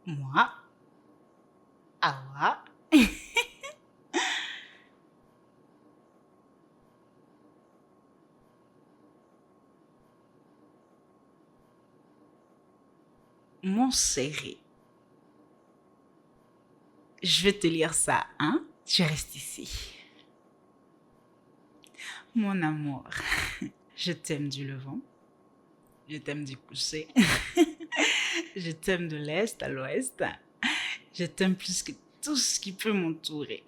Moi, Awa, mon chéri. Je vais te lire ça, hein? Tu restes ici. Mon amour, je t'aime du levant, je t'aime du coucher, je t'aime de l'est à l'ouest, je t'aime plus que tout ce qui peut m'entourer.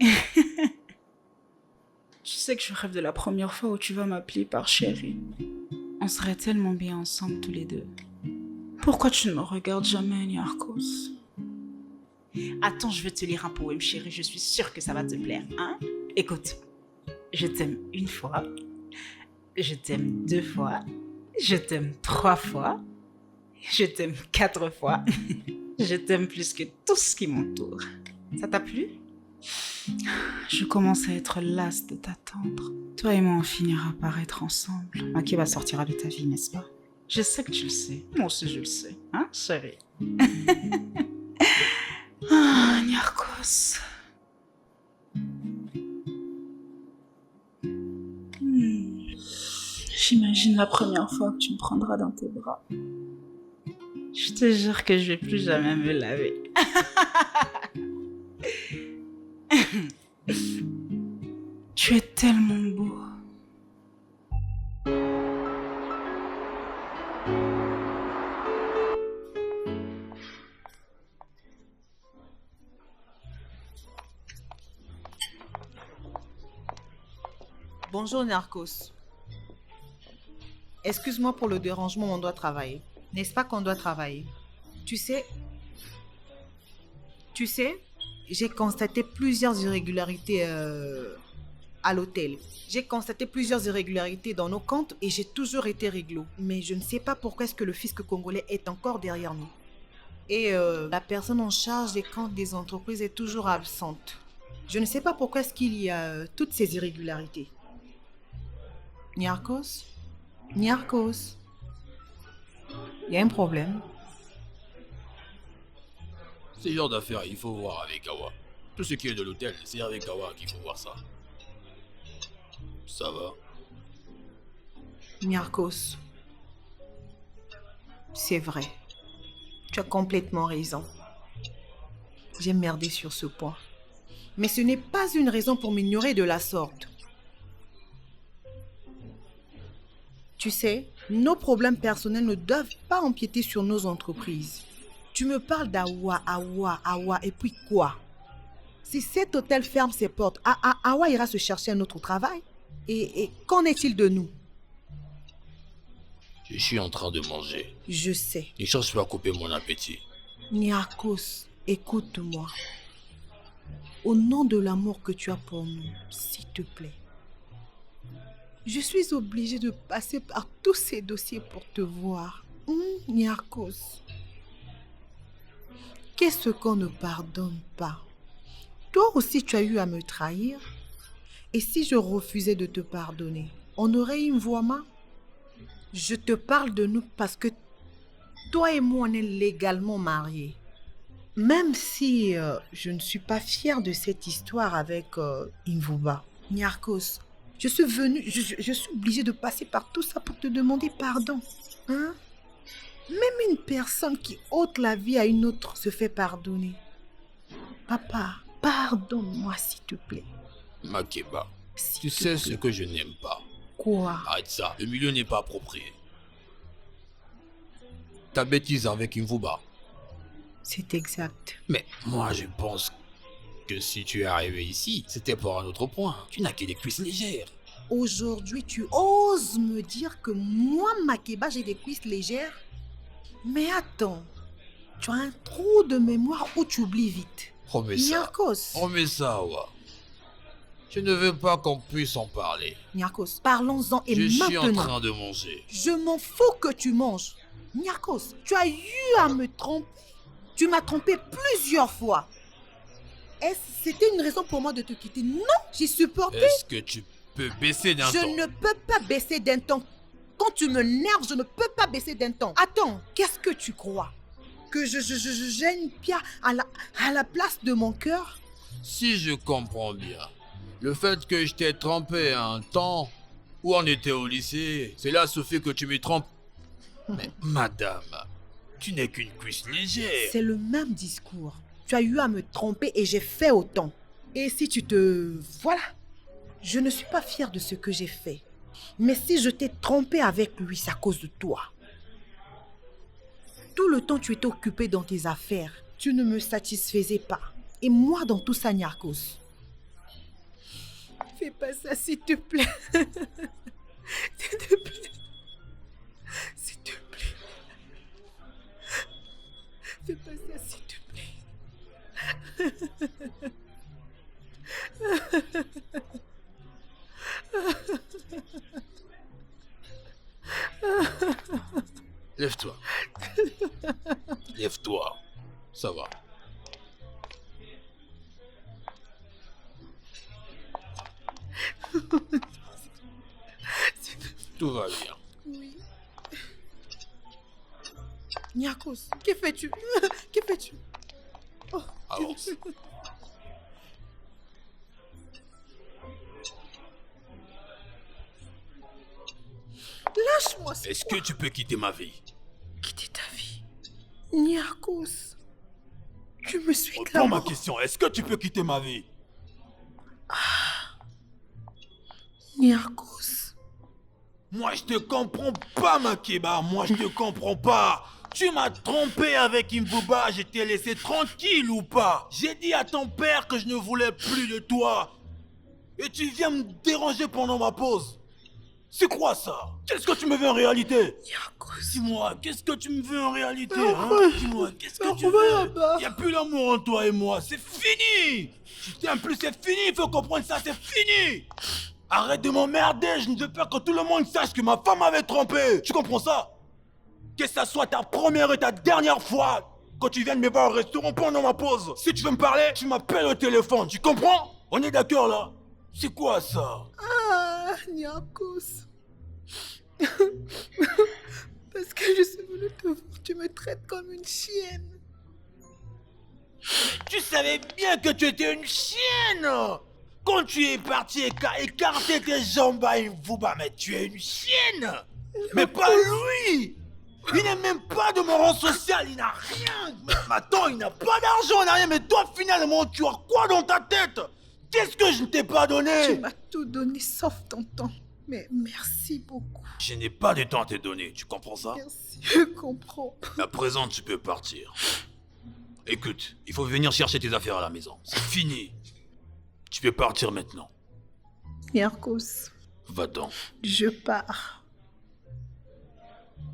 Tu sais que je rêve de la première fois où tu vas m'appeler par chérie. On serait tellement bien ensemble tous les deux. Pourquoi tu ne me regardes jamais, Niarchos? Attends, je vais te lire un poème, chérie. Je suis sûre que ça va te plaire, hein? Écoute, je t'aime une fois, je t'aime 2 fois, je t'aime 3 fois, je t'aime 4 fois, je t'aime plus que tout ce qui m'entoure. Ça t'a plu? Je commence à être lasse de t'attendre. Toi et moi, on finira par être ensemble. Makeba sortira de ta vie, n'est-ce pas? Je sais que tu le sais. Moi aussi, je le sais. Hein, chérie? Ah, Niarchos. J'imagine la première fois que tu me prendras dans tes bras. Je te jure que je vais plus jamais me laver. Tu es tellement beau. Bonjour Narcos. Excuse-moi pour le dérangement, on doit travailler. N'est-ce pas qu'on doit travailler? Tu sais, j'ai constaté plusieurs irrégularités à l'hôtel. J'ai constaté plusieurs irrégularités dans nos comptes et j'ai toujours été réglo. Mais je ne sais pas pourquoi est-ce que le fisc congolais est encore derrière nous. Et la personne en charge des comptes des entreprises est toujours absente. Je ne sais pas pourquoi est-ce qu'il y a toutes ces irrégularités. Niarchos? Niarchos? Il y a un problème? Ce genre d'affaires, il faut voir avec Awa. Tout ce qui est de l'hôtel, c'est avec Awa qu'il faut voir ça. Ça va? Niarchos, c'est vrai. Tu as complètement raison. J'ai merdé sur ce point. Mais ce n'est pas une raison pour m'ignorer de la sorte. Tu sais, nos problèmes personnels ne doivent pas empiéter sur nos entreprises. Tu me parles d'Awa, Awa, et puis quoi? Si cet hôtel ferme ses portes, Awa ira se chercher un autre travail. Et qu'en est-il de nous? Je suis en train de manger. Je sais. Ne cherche pas à couper mon appétit. Niarchos, écoute-moi. Au nom de l'amour que tu as pour nous, s'il te plaît. Je suis obligée de passer par tous ces dossiers pour te voir. Niarchos. Qu'est-ce qu'on ne pardonne pas? Toi aussi, tu as eu à me trahir. Et si je refusais de te pardonner, on aurait une voix main? Je te parle de nous parce que toi et moi, on est légalement mariés. Même si je ne suis pas fière de cette histoire avec Invuba. Niarchos, je suis obligée de passer par tout ça pour te demander pardon. Hein? Même une personne qui ôte la vie à une autre se fait pardonner. Papa, pardonne-moi s'il te plaît. Makeba, tu sais ce que je n'aime pas. Quoi? Arrête ça, le milieu n'est pas approprié. Ta bêtise avec Invuba. C'est exact. Mais moi je pense que si tu es arrivé ici, c'était pour un autre point. Tu n'as que des cuisses légères. Aujourd'hui, tu oses me dire que moi, Makeba, j'ai des cuisses légères? Mais attends, tu as un trou de mémoire où tu oublies vite. Remets ça. Niarchos. Remets ça, Awa. Je ne veux pas qu'on puisse en parler. Niarchos, parlons-en et Je maintenant. suis en train de manger. Je m'en fous que tu manges. Niarchos, tu as eu à me tromper. Tu m'as trompé plusieurs fois. C'était une raison pour moi de te quitter? Non, j'ai supporté. Est-ce que tu peux baisser d'un Je ton? ne peux pas baisser d'un ton. Quand tu me nerves, je ne peux pas baisser d'un ton. Attends, qu'est-ce que tu crois? que j'ai une pierre à la place de mon cœur? Si je comprends bien, le fait que je t'ai trompé un temps où on était au lycée, c'est là ce fait que tu me trompes. Mais madame, tu n'es qu'une cuisse légère. C'est le même discours. Tu as eu à me tromper et j'ai fait autant. Et si tu te... Voilà. Je ne suis pas fière de ce que j'ai fait. Mais si je t'ai trompé avec lui, c'est à cause de toi. Tout le temps, tu étais occupé dans tes affaires. Tu ne me satisfaisais pas. Et moi, dans tout ça, Niarchos. Fais pas ça, s'il te plaît. S'il te plaît. S'il te plaît. Fais pas ça, s'il te plaît. Lève-toi. Lève-toi. Ça va. Tout va bien. Oui. Niarchos, que fais-tu? Que fais-tu? Oh. Avance. Lâche-moi. Est-ce que tu peux quitter ma vie? Quitter ta vie? Niarchos, tu me suis Reprends ma question. Est-ce que tu peux quitter ma vie? Niarchos. Moi, je te comprends pas, Makeba. Moi, je te comprends pas. Tu m'as trompé avec Imbuba. Je t'ai laissé tranquille ou pas? J'ai dit à ton père que je ne voulais plus de toi. Et tu viens me déranger pendant ma pause. C'est quoi ça? Qu'est-ce que tu me veux en réalité? Niarchos. Dis-moi, qu'est-ce que tu me veux en réalité, hein? Dis-moi, qu'est-ce que tu veux? Il n'y a plus d'amour en toi et moi. C'est fini. Putain, plus c'est fini. Il faut comprendre ça, c'est fini. Arrête de m'emmerder, je ne veux pas que tout le monde sache que ma femme m'avait trompé. Tu comprends ça? Que ça soit ta première et ta dernière fois quand tu viens de me voir au restaurant pendant ma pause. Si tu veux me parler, tu m'appelles au téléphone, tu comprends? On est d'accord là? C'est quoi ça? Ah, Niarchos. Parce que je suis venue te voir, tu me traites comme une chienne. Tu savais bien que tu étais une chienne! Quand tu es parti écarter tes jambes à Imbuba, mais tu es une chienne! Mais pas lui! Il n'est même pas de mon rang social, il n'a rien! Mais attends, il n'a pas d'argent, il n'a rien, mais toi finalement, tu as quoi dans ta tête? Qu'est-ce que je ne t'ai pas donné? Tu m'as tout donné sauf ton temps. Mais merci beaucoup. Je n'ai pas de temps à te donner, tu comprends ça? Merci, je comprends. À présent, tu peux partir. Écoute, il faut venir chercher tes affaires à la maison. C'est fini. Tu peux partir maintenant. Niarchos, Va-t'en. je pars.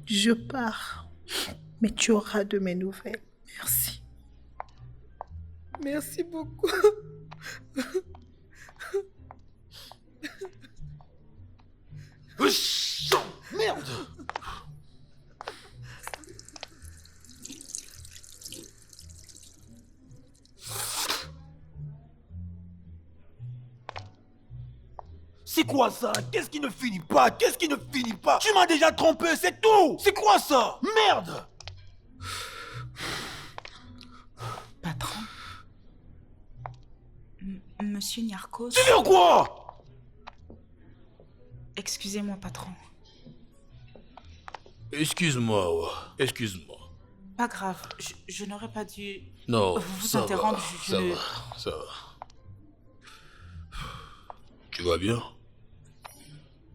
Je pars. Mais tu auras de mes nouvelles. Merci. Merci beaucoup. Merde! C'est quoi ça? Qu'est-ce qui ne finit pas? Qu'est-ce qui ne finit pas? Tu m'as déjà trompé, c'est tout! C'est quoi ça? Merde! Patron. Monsieur Niarchos. Tu veux quoi? Excusez-moi, patron. Excuse-moi, ouais. Excuse-moi. Pas grave, je n'aurais pas dû Non, vous ça interrompre. va, je ça ne- va, ça va. Tu vas bien?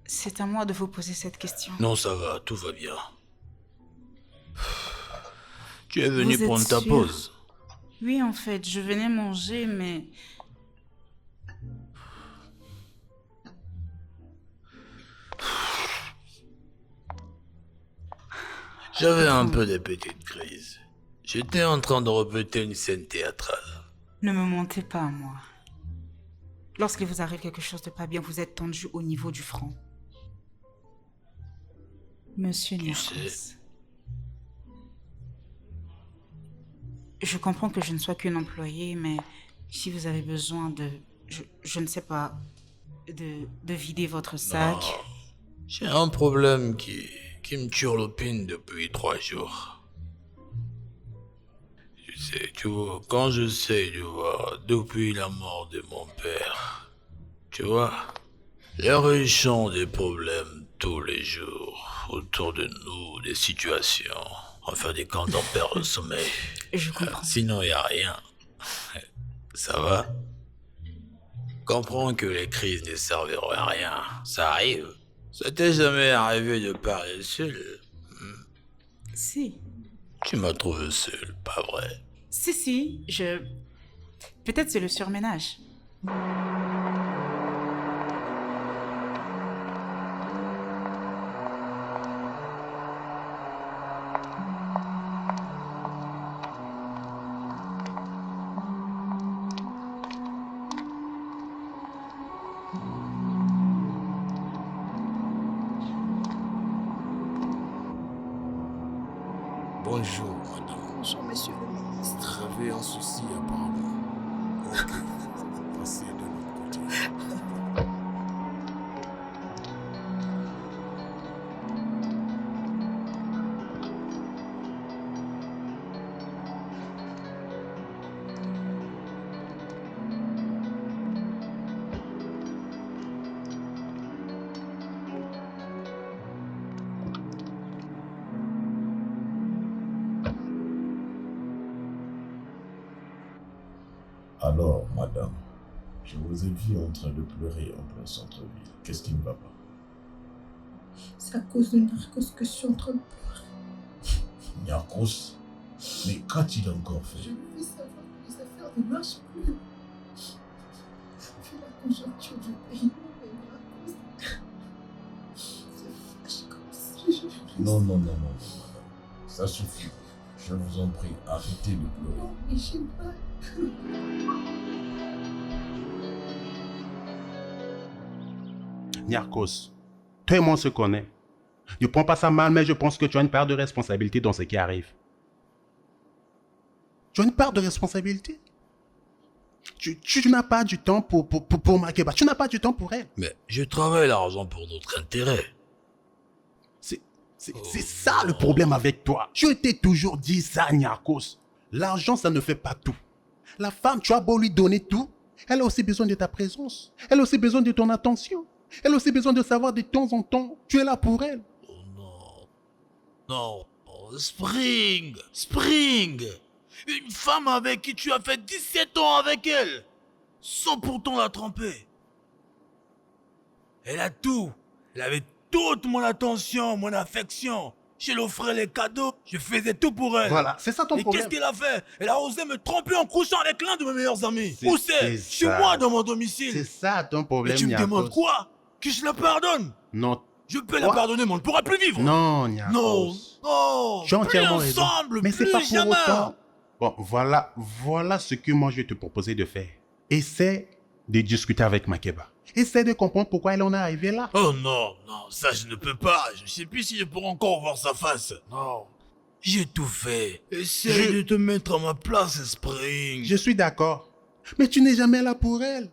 C'est à moi de vous poser cette question. Non, ça va, tout va bien. Tu es venu Vous êtes prendre ta sûr? pause. Oui, en fait, je venais manger, mais... J'avais un peu de petite crise. J'étais en train de répéter une scène théâtrale. Ne me mentez pas à moi. Lorsqu'il vous arrive quelque chose de pas bien, vous êtes tendu au niveau du front. Monsieur Niarchos. sais. Je comprends que je ne sois qu'une employée, mais si vous avez besoin de... Je ne sais pas... De vider votre sac... J'ai un problème qui me turlupine depuis 3 jours. Tu vois, quand j'essaye de voir depuis la mort de mon père, tu vois, les riches des problèmes tous les jours autour de nous, des situations. Enfin, des quand on perd le sommeil. Je comprends. Sinon, il n'y a rien. Ça va? Comprends que les crises ne serviront à rien. Ça arrive. Ça t'est jamais arrivé de parler seul? Si. Tu m'as trouvé seul, pas vrai? Si, Peut-être c'est le surménage. Bonjour, madame. Bonjour, monsieur le ministre. Vous avez un souci apparemment. Ok, passez de l'autre côté. Alors, madame, je vous ai vu en train de pleurer en plein centre-ville. Qu'est-ce qui ne va pas? C'est à cause de Narcos que je suis en train de pleurer. Narcos? Mais qu'a-t-il encore fait? Je lui fais savoir que les affaires ne marchent plus. Vu la conjoncture du pays, mais Narcos, c'est fâche comme si je... Non, madame. Ça suffit. Je vous en prie, arrêtez de pleurer. Non, mais j'ai mal. Narcos, toi et moi on se connaît. Ne prends pas ça mal, mais je pense que tu as une part de responsabilité dans ce qui arrive. Tu as une part de responsabilité. Tu n'as pas du temps pour Makeba. Tu n'as pas du temps pour elle. Mais je travaille l'argent pour notre intérêt. C'est ça le problème avec toi. Je t'ai toujours dit ça, Narcos. L'argent, ça ne fait pas tout. La femme, tu as beau lui donner tout, elle a aussi besoin de ta présence. Elle a aussi besoin de ton attention. Elle a aussi besoin de savoir de temps en temps, tu es là pour elle. Oh non. Non. Oh, Spring. Une femme avec qui tu as fait 17 ans avec elle. Sans pourtant la tromper. Elle a tout. Elle avait toute mon attention, mon affection. Je lui offrais les cadeaux, je faisais tout pour elle. Voilà, c'est ça ton Et problème. qu'est-ce qu'elle a fait? Elle a osé me tromper en couchant avec l'un de mes meilleurs amis. Où c'est? c'est Chez ça. moi, dans mon C'est domicile. ça ton problème, Et tu me Narcos. demandes quoi? Que je la pardonne? Non, Je peux la Quoi? pardonner, mais on ne pourra plus vivre. non, Narcos. Non, non. Tu as Plus entièrement raison. ensemble, Mais plus c'est pas pour jamais. autant. Bon, voilà ce que moi je vais te proposer de faire. Essaie de discuter avec Makeba. Essaie de comprendre pourquoi elle en est arrivée là. Oh non, ça je ne peux pas. Je ne sais plus si je pourrai encore voir sa face. Non. J'ai tout fait. Essaye de te mettre à ma place, Spring. Je suis d'accord. Mais tu n'es jamais là pour elle.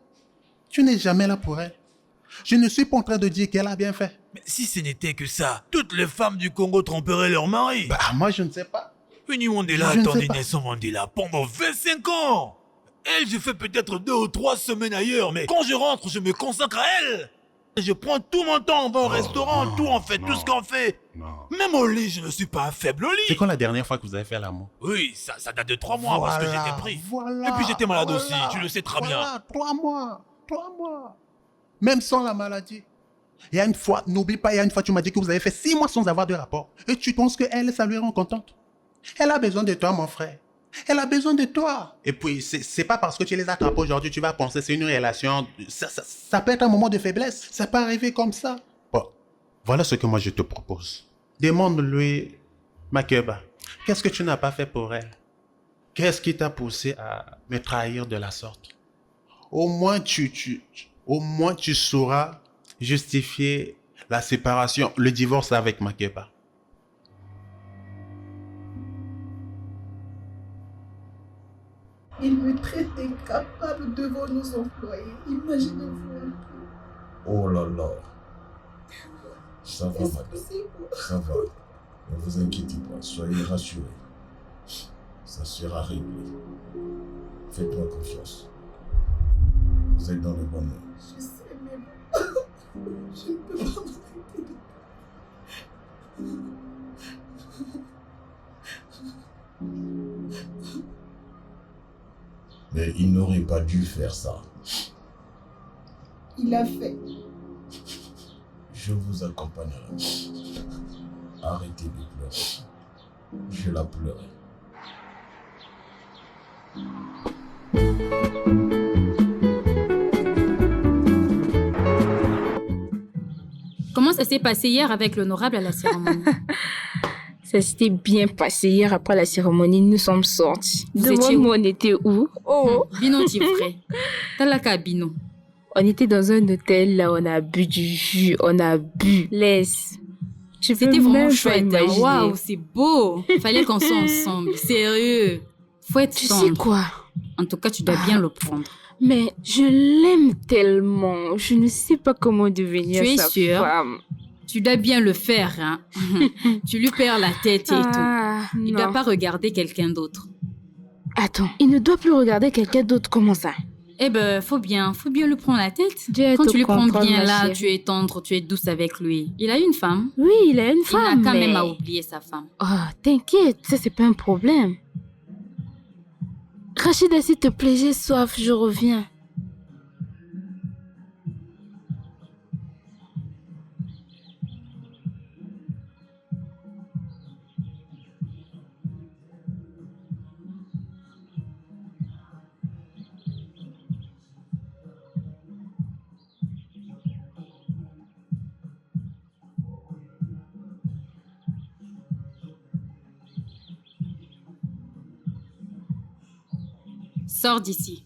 Tu n'es jamais là pour elle. Je ne suis pas en train de dire qu'elle a bien fait. Mais si ce n'était que ça, toutes les femmes du Congo tromperaient leur mari. Bah, moi je ne sais pas. Winnie Mandela Je ne sais attendait pas. Nelson Mandela pendant 25 ans. Elle, je fais peut-être 2 ou 3 semaines ailleurs, mais quand je rentre, je me consacre à elle. Je prends tout mon temps, on va au restaurant, non, tout, on fait non. tout ce qu'on fait. Non. Même au lit, je ne suis pas faible au C'est lit. quand la dernière fois que vous avez fait l'amour? Oui, ça date de 3 mois parce que j'étais pris. Voilà, Et puis j'étais malade voilà, aussi, tu le sais très bien. Voilà, 3 mois. 3 mois. Même sans la maladie. Il y a une fois, n'oublie pas, il y a une fois, tu m'as dit que vous avez fait 6 mois sans avoir de rapport. Et tu penses qu'elle, ça lui rend contente. Elle a besoin de toi, mon frère. Elle a besoin de toi. Et puis, c'est pas parce que tu les attrapes aujourd'hui, tu vas penser c'est une relation. Ça peut être un moment de faiblesse. Ça peut arriver comme ça. Bon, voilà ce que moi je te propose. Demande-lui, Makeba, qu'est-ce que tu n'as pas fait pour elle? Qu'est-ce qui t'a poussé à me trahir de la sorte? Au moins, au moins tu sauras justifier la séparation, le divorce avec Makeba. Il me traite d'incapable devant nos employés. Imaginez-vous un peu. Oh là là. Ça va, madame. Excusez-moi. Ça va. Ne vous inquiétez pas. Soyez rassurés. Ça sera réglé. Faites-moi confiance. Vous êtes dans le bon mains. Je sais, mais je ne peux pas m'arrêter. Mais il n'aurait pas dû faire ça. Il a fait. Je vous accompagnerai. Arrêtez de pleurer. Je la pleurais. Comment ça s'est passé hier avec l'honorable à la cérémonie? Ça s'était bien passé hier après la cérémonie. Nous sommes sortis. Vous étiez où? Demande-moi, on était où? Oh, Bino, tu es vrai. T'as la cas, Bino. on était dans un hôtel, là, on a bu du jus, on a bu. Laisse. Tu peux C'était vraiment même pas chouette. Hein. imaginer. Waouh, c'est beau. Fallait qu'on soit ensemble. Sérieux. Faut être Tu tendre. sais quoi? En tout cas, tu dois bien le prendre. Mais je l'aime tellement. Je ne sais pas comment devenir Tu es sa sûre? femme. Tu dois bien le faire, hein. Tu lui perds la tête et tout. Ah, Il non. doit pas regarder quelqu'un d'autre. Attends, il ne doit plus regarder quelqu'un d'autre. Comment ça? Eh ben, faut bien le prendre la tête. Dieu Quand te tu lui prends comprend, bien ma là, chérie. tu es tendre, tu es douce avec lui. Il a une femme. Oui, il a une Il femme. n'a quand mais... même à oublier sa femme. Oh, t'inquiète, ça c'est pas un problème. Rachida, s'il te plaît, j'ai soif, je reviens. Sors d'ici.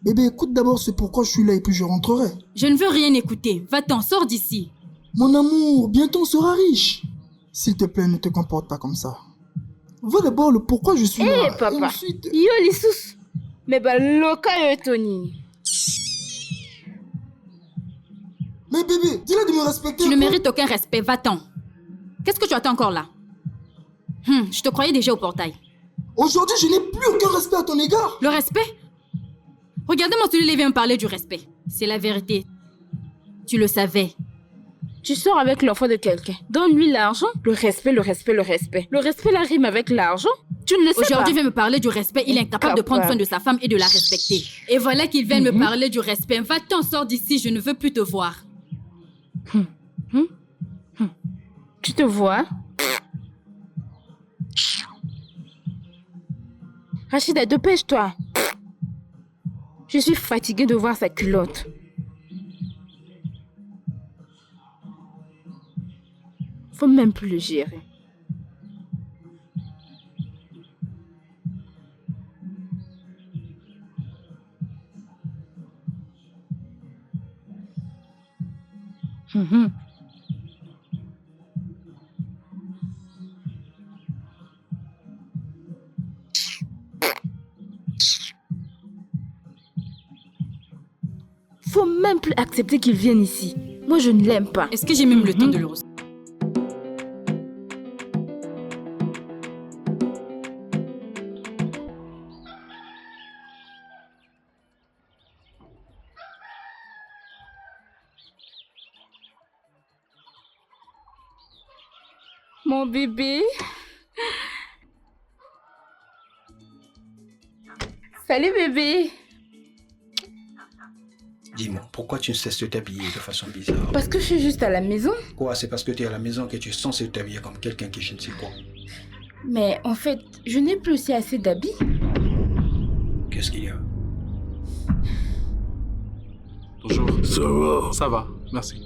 Bébé, écoute d'abord ce pourquoi je suis là et puis je rentrerai. Je ne veux rien écouter. Va-t'en, sors d'ici. Mon amour, bientôt on sera riche. S'il te plaît, ne te comporte pas comme ça. Vois d'abord le pourquoi je suis là. papa. Et ensuite... Yo, Lissous. Mais bah, loca yo, Tony. Mais bébé, dis-le de me respecter. Tu ne quoi. mérites aucun respect. Va-t'en. Qu'est-ce que tu attends encore là? Je te croyais déjà au portail. Aujourd'hui, je n'ai plus aucun respect à ton égard. Le respect? Regardez-moi celui-là vient me parler du respect. C'est la vérité. Tu le savais. Tu sors avec l'enfant de quelqu'un. Donne-lui l'argent. Le respect, le respect, le respect. Le respect, la rime avec l'argent. Tu ne le sais pas. Aujourd'hui, il vient me parler du respect. Il est incapable de prendre soin de sa femme et de la respecter. Et voilà qu'il vient me parler du respect. Va-t'en, sors d'ici. Je ne veux plus te voir. Tu te vois? Rachida, dépêche-toi. Je suis fatiguée de voir sa culotte. Faut même plus le gérer. Faut même plus accepter qu'il vienne ici. Moi, je ne l'aime pas. Est-ce que j'ai même le temps de le recevoir? Mon bébé. Salut bébé. Dis-moi, pourquoi tu ne cesses de t'habiller de façon bizarre? Parce que je suis juste à la maison. Quoi, c'est parce que tu es à la maison que tu es censé t'habiller comme quelqu'un qui je ne sais quoi. Mais en fait, je n'ai plus aussi assez d'habits. Qu'est-ce qu'il y a? Bonjour. Ça va? Ça va, merci.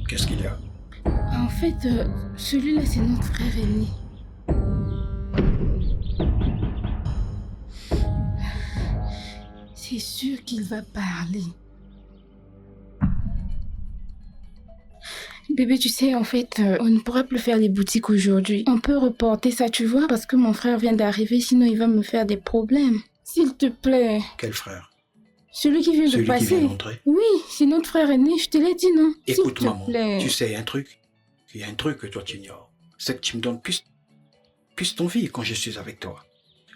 Qu'est-ce qu'il y a? En fait, celui-là, c'est notre frère aîné. C'est sûr qu'il va parler. Bébé, tu sais, en fait, on ne pourra plus faire les boutiques aujourd'hui. On peut reporter ça, tu vois, parce que mon frère vient d'arriver, sinon il va me faire des problèmes. S'il te plaît. Quel frère? Celui qui vient de Celui passer. qui vient d'entrer? Oui, c'est notre frère aîné, je te l'ai dit, non? Écoute, S'il te maman, plaît. tu sais un truc? Il y a un truc que toi tu ignores. c'est que tu me donnes plus d'envie quand je suis avec toi.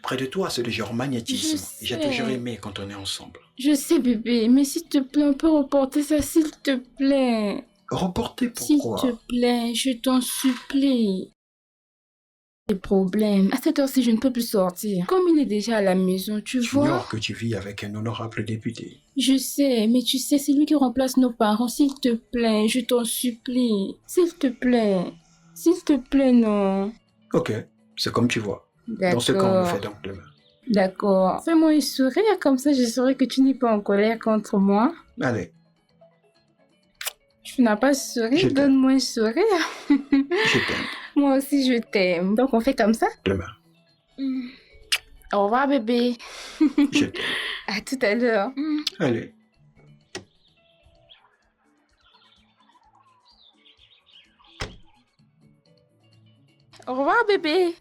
Près de toi, c'est le genre magnétisme. Et j'ai toujours aimé quand on est ensemble. Je sais, bébé, mais s'il te plaît, on peut reporter ça, s'il te plaît. Reporter pourquoi? S'il te plaît, je t'en supplie. Des problèmes. À cette heure-ci, je ne peux plus sortir. Comme il est déjà à la maison, tu vois. J'ignore que tu vis avec un honorable député. Je sais, mais tu sais, c'est lui qui remplace nos parents. S'il te plaît, je t'en supplie. S'il te plaît. S'il te plaît, non. Ok, c'est comme tu vois. D'accord. Dans ce cas, on le fait donc demain. D'accord. Fais-moi un sourire, comme ça je saurai que tu n'es pas en colère contre moi. Allez. Tu n'as pas de sourire, donne-moi un sourire. Je t'aime. Moi aussi, je t'aime. Donc, on fait comme ça? Demain. Au revoir, bébé. Je t'aime. À tout à l'heure. Allez. Au revoir, bébé.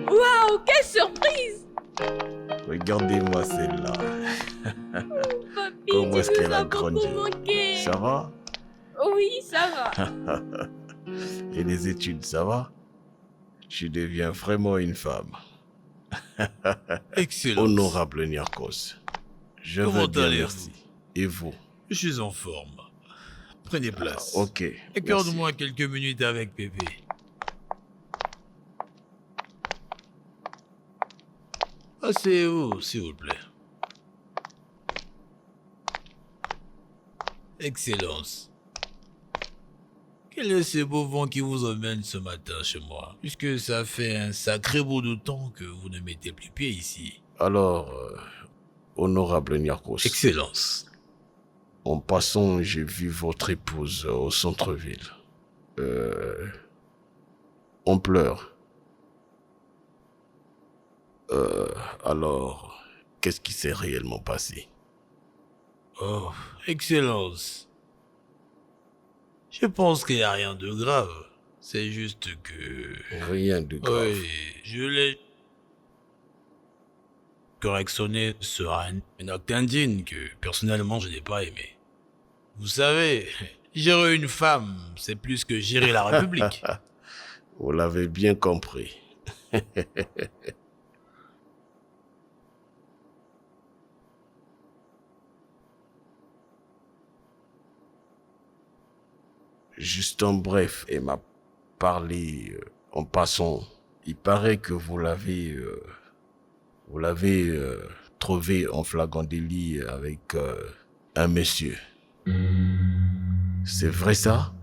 Waouh, quelle surprise! Regardez-moi celle-là. Papi, Comment est-ce tu qu'elle nous a as grandi? beaucoup manqué. Ça va? Oui, ça va. Et les études, ça va? Tu deviens vraiment une femme. Excellent. Honorable Niarchos. Je Comment vais bien, allez-vous? merci. Et vous? Je suis en forme. Prenez place. Ok. Accorde-moi quelques minutes avec bébé. Asseyez-vous, s'il vous plaît. Excellence. Quel est ce beau vent qui vous emmène ce matin chez moi? Puisque ça fait un sacré bout de temps que vous ne mettez plus pied ici. Alors, honorable Niarchos. Excellence. En passant, j'ai vu votre épouse au centre-ville. On pleure. Alors, qu'est-ce qui s'est réellement passé? Oh, Excellence. Je pense qu'il n'y a rien de grave. C'est juste que... Rien de grave. Oui, je l'ai correctionné sur un acte indigne que personnellement je n'ai pas aimé. Vous savez, gérer une femme, c'est plus que gérer la République. Vous l'avez bien compris. Juste en bref, elle m'a parlé en passant. Il paraît que vous l'avez trouvé en flagrant délit avec un monsieur. C'est vrai ça?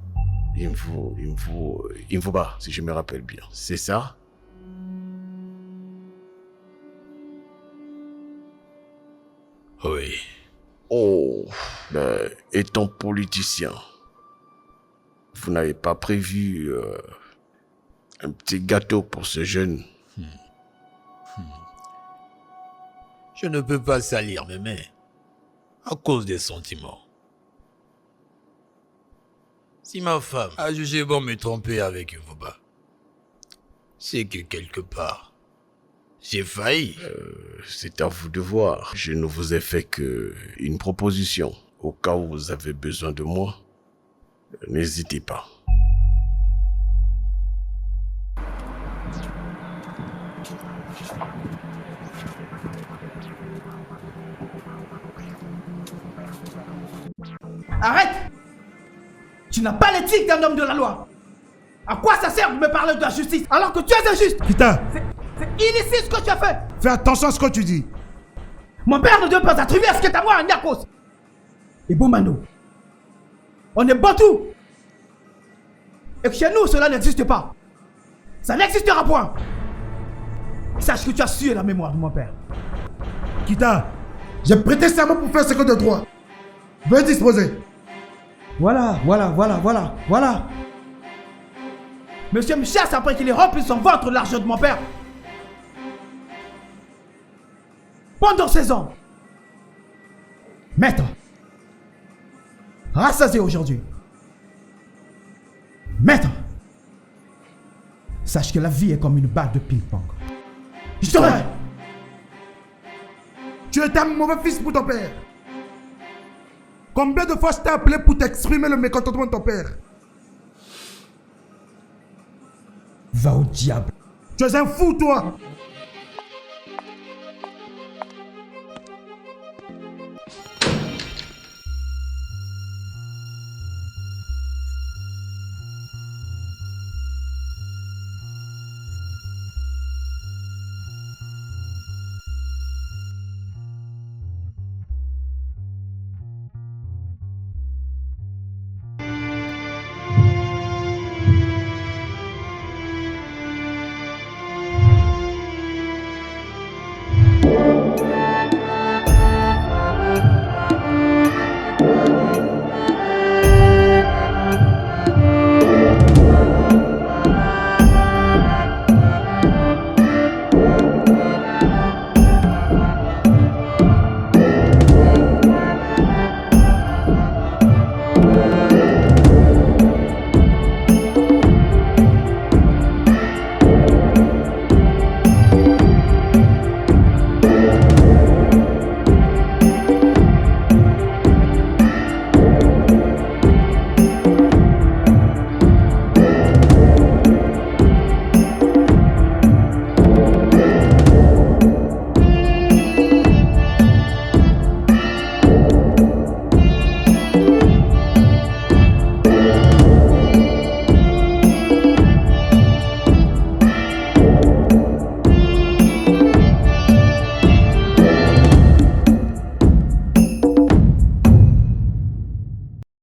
Il me faut pas, si je me rappelle bien. C'est ça? Oui. Oh, ben, étant politicien, vous n'avez pas prévu un petit gâteau pour ce jeune? Je ne peux pas salir mes mains à cause des sentiments. Si ma femme a jugé bon me tromper avec Vuba, c'est que quelque part, j'ai failli. C'est à vous de voir. Je ne vous ai fait que une proposition. Au cas où vous avez besoin de moi, n'hésitez pas. Arrête! Tu n'as pas l'éthique d'un homme de la loi. À quoi ça sert de me parler de la justice alors que tu es injuste? Putain! C'est illicite ce que tu as fait! Fais attention à ce que tu dis. Mon père ne doit pas attribuer ce qui est à moi à Niarchos. Et Bomano, on est Bantou. Et que chez nous, cela n'existe pas. Ça n'existera point. Sache que tu as sué la mémoire de mon père. Kita, j'ai prêté serment pour faire ce que de droit. Veuillez disposer. Voilà. Monsieur me chasse après qu'il ait rempli son ventre de l'argent de mon père. Pendant 16 ans. Maître. Rassasié aujourd'hui. Maître. Sache que la vie est comme une balle de ping-pong. Je t'aurai. Tu es un mauvais fils pour ton père. Combien de fois je t'ai appelé pour t'exprimer le mécontentement de ton père? Va au diable. Tu es un fou, toi.